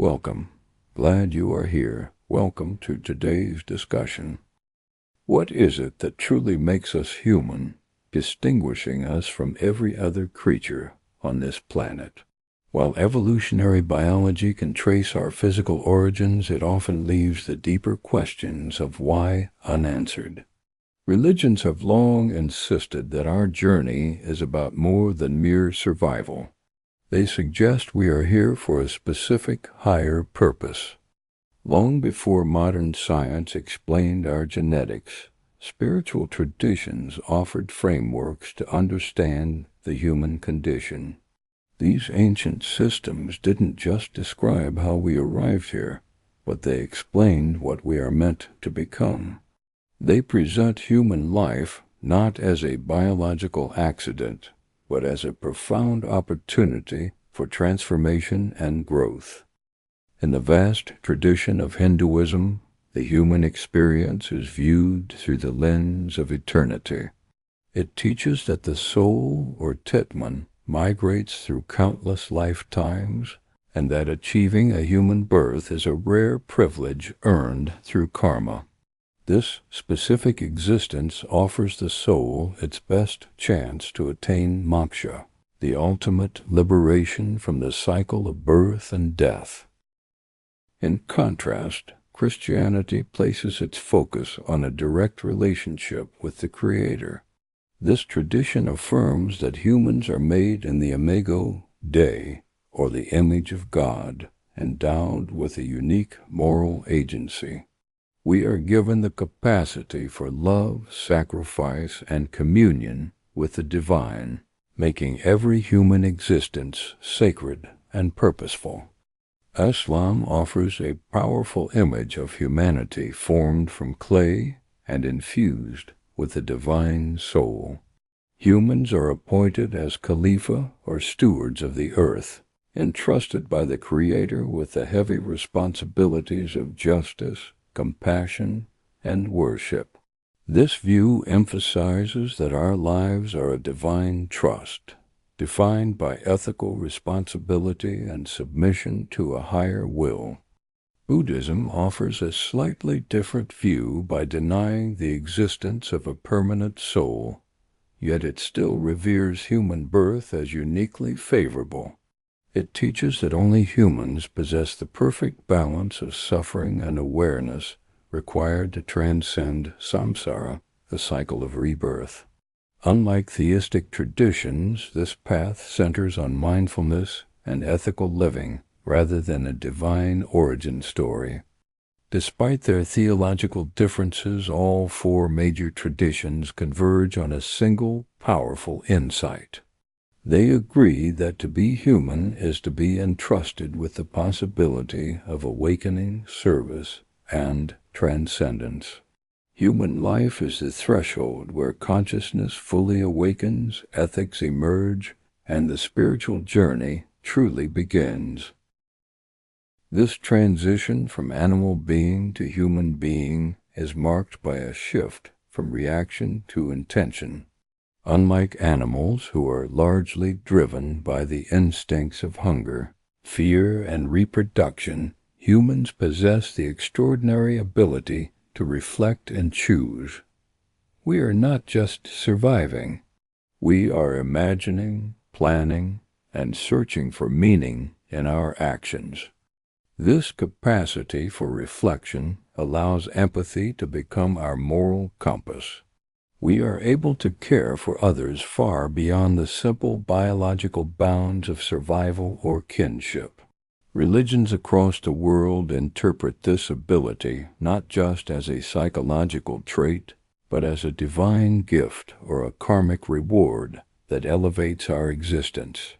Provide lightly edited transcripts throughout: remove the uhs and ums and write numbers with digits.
Welcome. Glad you are here. Welcome to today's discussion. What is it that truly makes us human, distinguishing us from every other creature on this planet? While evolutionary biology can trace our physical origins, it often leaves the deeper questions of why unanswered. Religions have long insisted that our journey is about more than mere survival. They suggest we are here for a specific higher purpose. Long before modern science explained our genetics, spiritual traditions offered frameworks to understand the human condition. These ancient systems didn't just describe how we arrived here, but they explained what we are meant to become. They present human life not as a biological accident, but as a profound opportunity for transformation and growth. In the vast tradition of Hinduism, the human experience is viewed through the lens of eternity. It teaches that the soul, or Titman, migrates through countless lifetimes, and that achieving a human birth is a rare privilege earned through karma. This specific existence offers the soul its best chance to attain moksha, the ultimate liberation from the cycle of birth and death. In contrast, Christianity places its focus on a direct relationship with the Creator. This tradition affirms that humans are made in the Imago Dei, or the image of God, endowed with a unique moral agency. We are given the capacity for love, sacrifice, and communion with the divine, making every human existence sacred and purposeful. Islam offers a powerful image of humanity formed from clay and infused with the divine soul. Humans are appointed as Khalifa or stewards of the earth, entrusted by the Creator with the heavy responsibilities of justice, compassion, and worship. This view emphasizes that our lives are a divine trust, defined by ethical responsibility and submission to a higher will. Buddhism offers a slightly different view by denying the existence of a permanent soul, yet it still reveres human birth as uniquely favorable. It teaches that only humans possess the perfect balance of suffering and awareness required to transcend Samsara, the cycle of rebirth. Unlike theistic traditions, this path centers on mindfulness and ethical living, rather than a divine origin story. Despite their theological differences, all four major traditions converge on a single, powerful insight. They agree that to be human is to be entrusted with the possibility of awakening, service, and transcendence. Human life is the threshold where consciousness fully awakens, ethics emerge, and the spiritual journey truly begins. This transition from animal being to human being is marked by a shift from reaction to intention. Unlike animals, who are largely driven by the instincts of hunger, fear, and reproduction, humans possess the extraordinary ability to reflect and choose. We are not just surviving. We are imagining, planning, and searching for meaning in our actions. This capacity for reflection allows empathy to become our moral compass. We are able to care for others far beyond the simple biological bounds of survival or kinship. Religions across the world interpret this ability not just as a psychological trait, but as a divine gift or a karmic reward that elevates our existence.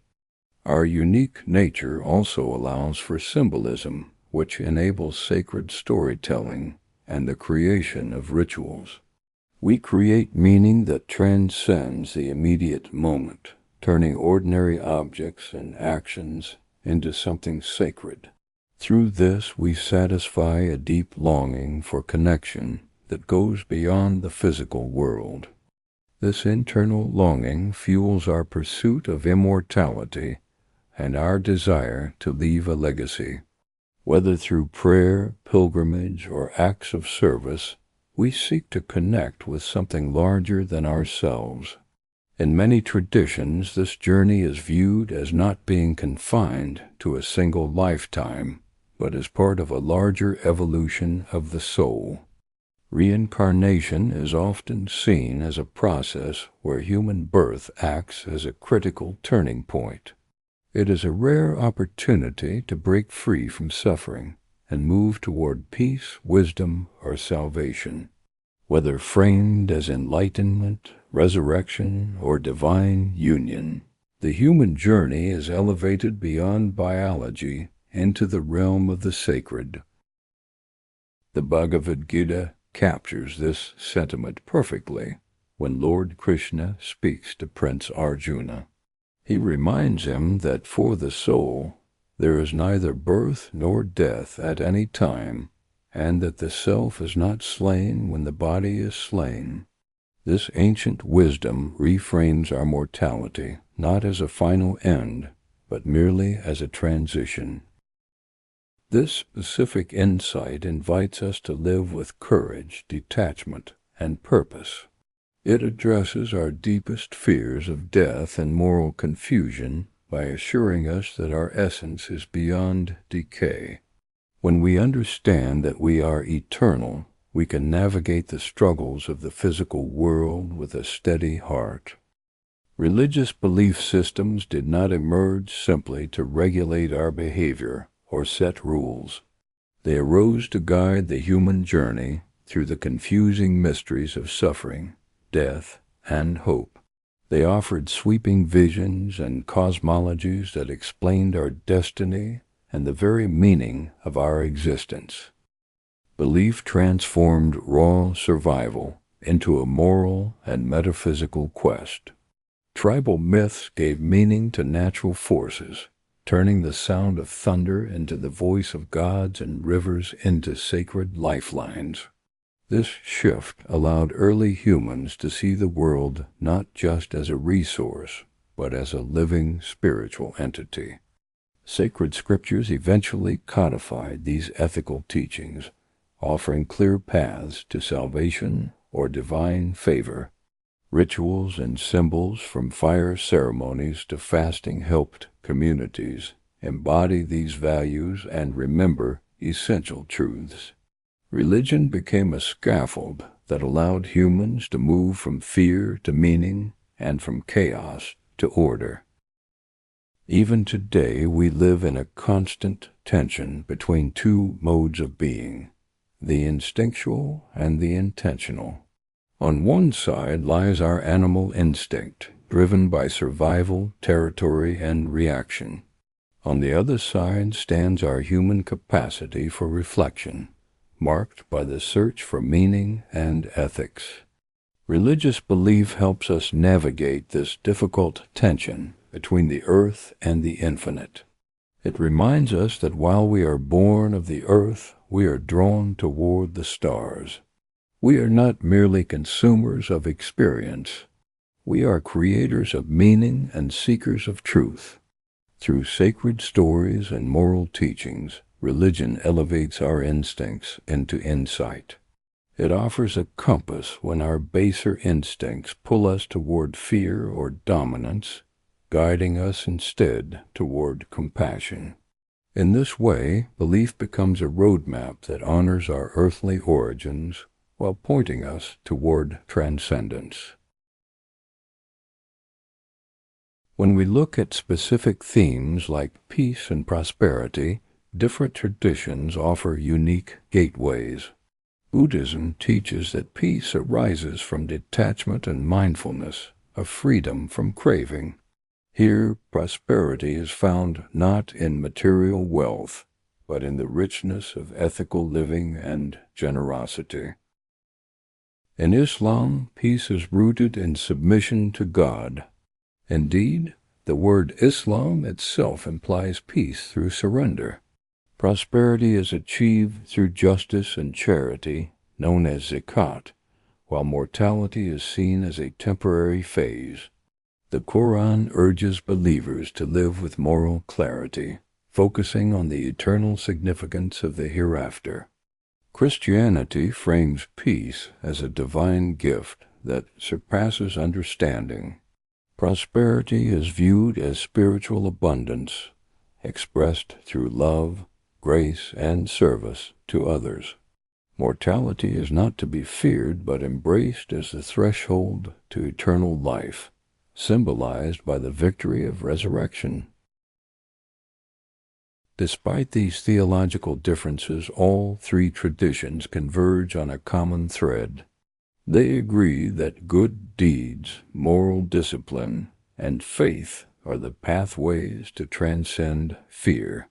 Our unique nature also allows for symbolism, which enables sacred storytelling and the creation of rituals. We create meaning that transcends the immediate moment, turning ordinary objects and actions into something sacred. Through this, we satisfy a deep longing for connection that goes beyond the physical world. This internal longing fuels our pursuit of immortality and our desire to leave a legacy. Whether through prayer, pilgrimage, or acts of service, we seek to connect with something larger than ourselves. In many traditions, this journey is viewed as not being confined to a single lifetime, but as part of a larger evolution of the soul. Reincarnation is often seen as a process where human birth acts as a critical turning point. It is a rare opportunity to break free from suffering and move toward peace, wisdom, or salvation. Whether framed as enlightenment, resurrection, or divine union, the human journey is elevated beyond biology into the realm of the sacred. The Bhagavad Gita captures this sentiment perfectly when Lord Krishna speaks to Prince Arjuna. He reminds him that for the soul there is neither birth nor death at any time, and that the self is not slain when the body is slain. This ancient wisdom reframes our mortality not as a final end, but merely as a transition. This specific insight invites us to live with courage, detachment, and purpose. It addresses our deepest fears of death and moral confusion by assuring us that our essence is beyond decay. When we understand that we are eternal, we can navigate the struggles of the physical world with a steady heart. Religious belief systems did not emerge simply to regulate our behavior or set rules. They arose to guide the human journey through the confusing mysteries of suffering, death, and hope. They offered sweeping visions and cosmologies that explained our destiny and the very meaning of our existence. Belief transformed raw survival into a moral and metaphysical quest. Tribal myths gave meaning to natural forces, turning the sound of thunder into the voice of gods and rivers into sacred lifelines. This shift allowed early humans to see the world not just as a resource, but as a living spiritual entity. Sacred scriptures eventually codified these ethical teachings, offering clear paths to salvation or divine favor. Rituals and symbols from fire ceremonies to fasting helped communities embody these values and remember essential truths. Religion became a scaffold that allowed humans to move from fear to meaning and from chaos to order. Even today, we live in a constant tension between two modes of being, the instinctual and the intentional. On one side lies our animal instinct, driven by survival, territory, and reaction. On the other side stands our human capacity for reflection, marked by the search for meaning and ethics. Religious belief helps us navigate this difficult tension between the earth and the infinite. It reminds us that while we are born of the earth, we are drawn toward the stars. We are not merely consumers of experience. We are creators of meaning and seekers of truth. Through sacred stories and moral teachings, religion elevates our instincts into insight. It offers a compass when our baser instincts pull us toward fear or dominance, guiding us instead toward compassion. In this way, belief becomes a roadmap that honors our earthly origins while pointing us toward transcendence. When we look at specific themes like peace and prosperity, different traditions offer unique gateways. Buddhism teaches that peace arises from detachment and mindfulness, a freedom from craving. Here, prosperity is found not in material wealth, but in the richness of ethical living and generosity. In Islam, peace is rooted in submission to God. Indeed, the word Islam itself implies peace through surrender. Prosperity is achieved through justice and charity, known as zakat, while mortality is seen as a temporary phase. The Quran urges believers to live with moral clarity, focusing on the eternal significance of the hereafter. Christianity frames peace as a divine gift that surpasses understanding. Prosperity is viewed as spiritual abundance, expressed through love, grace, and service to others. Mortality is not to be feared but embraced as the threshold to eternal life, symbolized by the victory of resurrection. Despite these theological differences, all three traditions converge on a common thread. They agree that good deeds, moral discipline, and faith are the pathways to transcend fear.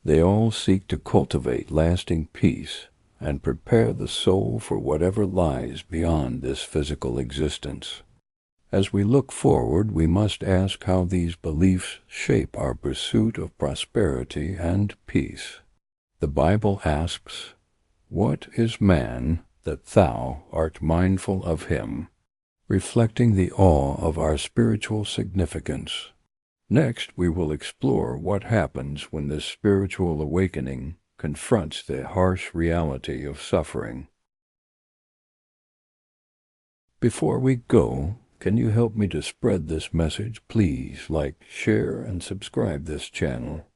They all seek to cultivate lasting peace and prepare the soul for whatever lies beyond this physical existence. As we look forward, we must ask how these beliefs shape our pursuit of prosperity and peace. The Bible asks, "What is man that thou art mindful of him?" reflecting the awe of our spiritual significance. Next, we will explore what happens when this spiritual awakening confronts the harsh reality of suffering. Before we go, can you help me to spread this message? Please like, share, and subscribe this channel.